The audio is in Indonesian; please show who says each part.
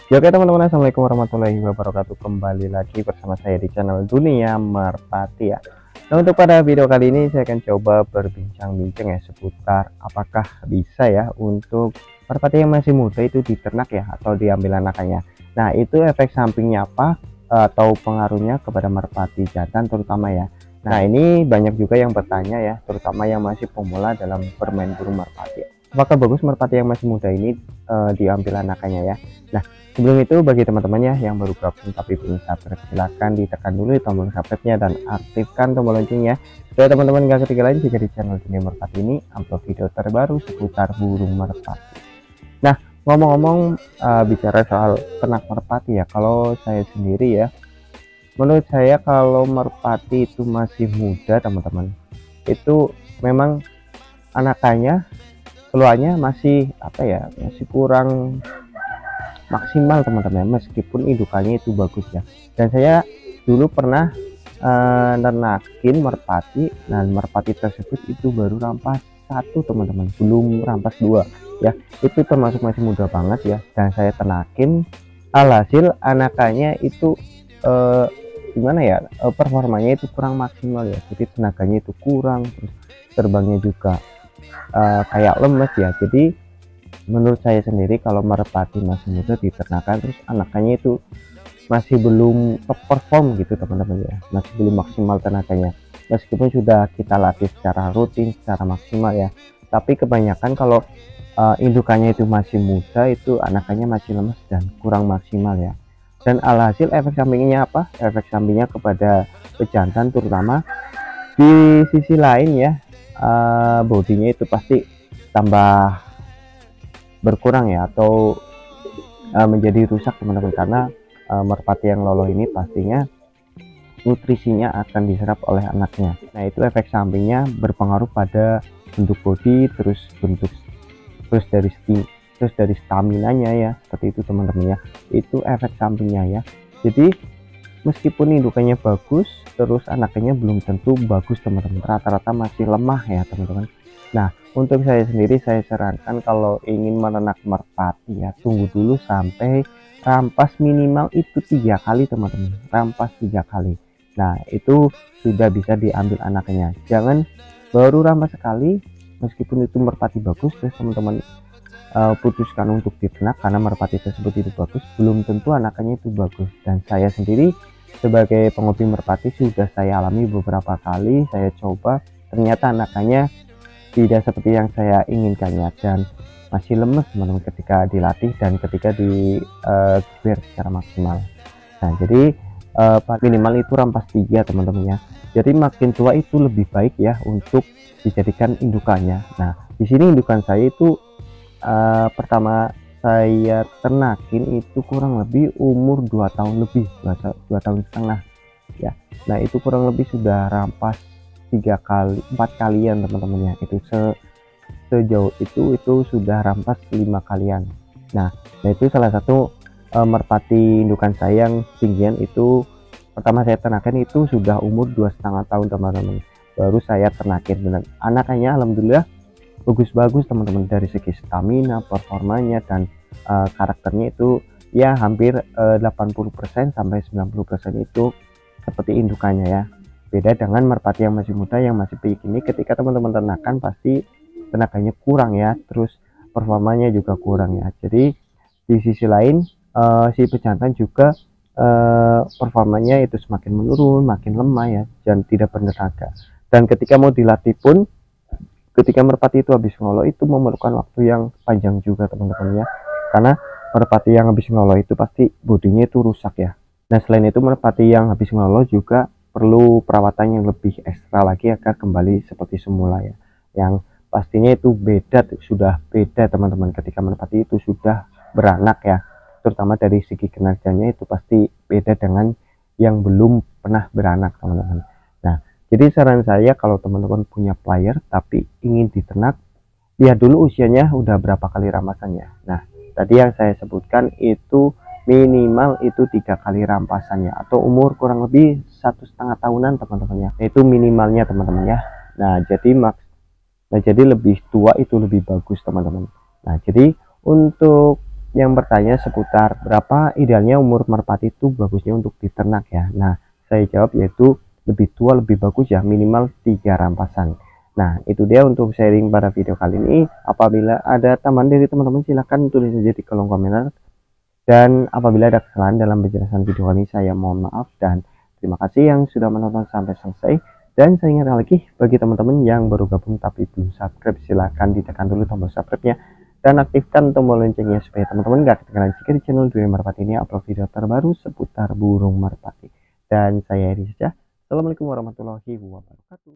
Speaker 1: Ya oke teman-teman, assalamualaikum warahmatullahi wabarakatuh. Kembali lagi bersama saya di channel Dunia Merpati ya. Nah, untuk pada video kali ini saya akan coba berbincang-bincang ya seputar apakah bisa ya untuk merpati yang masih muda itu diternak ya atau diambil anakannya. Nah, itu efek sampingnya apa atau pengaruhnya kepada merpati jantan terutama ya. Nah, ini banyak juga yang bertanya ya, terutama yang masih pemula dalam bermain burung merpati. Apakah bagus merpati yang masih muda ini diambil anakannya ya. Nah, sebelum itu bagi teman-teman ya yang baru gabung tapi belum subscribe, silahkan ditekan dulu tombol subscribe-nya dan aktifkan tombol loncengnya supaya teman-teman gak ketinggalan jika di channel Dunia Merpati ini upload video terbaru seputar burung merpati. Nah, ngomong-ngomong bicara soal ternak merpati ya, kalau saya sendiri ya, menurut saya kalau merpati itu masih muda teman-teman, itu memang anakannya keluarnya masih apa ya, masih kurang maksimal teman-teman, meskipun indukannya itu bagus ya. Dan saya dulu pernah nenakin merpati, dan merpati tersebut itu baru rampas satu teman-teman, belum rampas dua ya. Itu termasuk masih muda banget ya, dan saya tenakin, alhasil anakannya itu gimana ya, performanya itu kurang maksimal ya, jadi tenaganya itu kurang, terus terbangnya juga kayak lemes ya. Jadi menurut saya sendiri kalau merpati masih muda diternakan terus anakannya itu masih belum top perform gitu teman-teman ya, masih belum maksimal tenaganya, meskipun sudah kita latih secara rutin secara maksimal ya. Tapi kebanyakan kalau indukannya itu masih muda itu anakannya masih lemes dan kurang maksimal ya. Dan alhasil efek sampingnya apa? Efek sampingnya kepada pejantan terutama di sisi lain ya, bodinya itu pasti tambah berkurang ya, atau menjadi rusak teman-teman, karena merpati yang loloh ini pastinya nutrisinya akan diserap oleh anaknya. Nah, itu efek sampingnya berpengaruh pada bentuk bodi, terus dari stamina nya ya, seperti itu teman-teman ya. Itu efek sampingnya ya. Jadi meskipun indukannya bagus, terus anakannya belum tentu bagus teman-teman, rata-rata masih lemah ya teman-teman. Nah, untuk saya sendiri saya sarankan kalau ingin meternak merpati ya, tunggu dulu sampai rampas minimal itu 3 kali teman-teman, rampas 3 kali. Nah, itu sudah bisa diambil anaknya. Jangan baru rampas sekali, meskipun itu merpati bagus terus teman-teman putuskan untuk diternak karena merpati tersebut itu bagus, belum tentu anakannya itu bagus. Dan saya sendiri sebagai penghobi merpati sudah saya alami beberapa kali, saya coba ternyata anakannya tidak seperti yang saya inginkan ya, dan masih lemes teman-teman ketika dilatih dan ketika di secara maksimal. Nah, jadi minimal itu rampas 3 teman-teman ya. Jadi makin tua itu lebih baik ya untuk dijadikan indukannya. Nah, di sini indukan saya itu pertama saya ternakin itu kurang lebih umur 2 tahun lebih, 2 tahun setengah ya. Nah, itu kurang lebih sudah rampas 4 kalian teman-teman ya. Itu sejauh itu sudah rampas 5 kalian. Nah, itu salah satu merpati indukan saya yang tinggian itu pertama saya ternakan itu sudah umur 2,5 tahun teman-teman, baru saya ternakin, dan anakannya alhamdulillah bagus-bagus teman-teman, dari segi stamina, performanya, dan karakternya itu ya hampir 80% sampai 90% itu seperti indukannya ya. Beda dengan merpati yang masih muda yang masih peak ini, ketika teman-teman ternakan pasti tenaganya kurang ya, terus performanya juga kurang ya. Jadi di sisi lain si pejantan juga performanya itu semakin menurun, makin lemah ya, dan tidak bertenaga. Dan ketika mau dilatih pun, ketika merpati itu habis ngolo itu memerlukan waktu yang panjang juga teman-teman ya, karena merpati yang habis ngolo itu pasti bodinya itu rusak ya. Nah, selain itu merpati yang habis ngolo juga perlu perawatan yang lebih ekstra lagi agar kembali seperti semula ya, yang pastinya itu sudah beda teman-teman ketika merpati itu sudah beranak ya, terutama dari segi kinerjanya itu pasti beda dengan yang belum pernah beranak teman-teman. Nah, jadi saran saya kalau teman-teman punya player tapi ingin diternak, lihat dulu usianya udah berapa kali rampasannya. Nah, tadi yang saya sebutkan itu minimal itu 3 kali rampasannya, atau umur kurang lebih 1,5 tahunan teman-teman ya, itu minimalnya teman-teman ya. Nah, jadi lebih tua itu lebih bagus teman-teman. Nah, jadi untuk yang bertanya seputar berapa idealnya umur merpati itu bagusnya untuk diternak ya. Nah, saya jawab yaitu lebih tua lebih bagus ya, minimal 3 rampasan. Nah, itu dia untuk sharing pada video kali ini. Apabila ada tambahan dari teman-teman silahkan tulis saja di kolom komentar. Dan apabila ada kesalahan dalam penjelasan video kali ini, saya mohon maaf. Dan terima kasih yang sudah menonton sampai selesai. Dan saya ingatkan lagi, bagi teman-teman yang baru gabung tapi belum subscribe, silahkan ditekan dulu tombol subscribe-nya dan aktifkan tombol loncengnya supaya teman-teman gak ketinggalan jika di channel Durian Merpati ini upload video terbaru seputar burung merpati. Dan saya Eri saja. Assalamualaikum warahmatullahi wabarakatuh.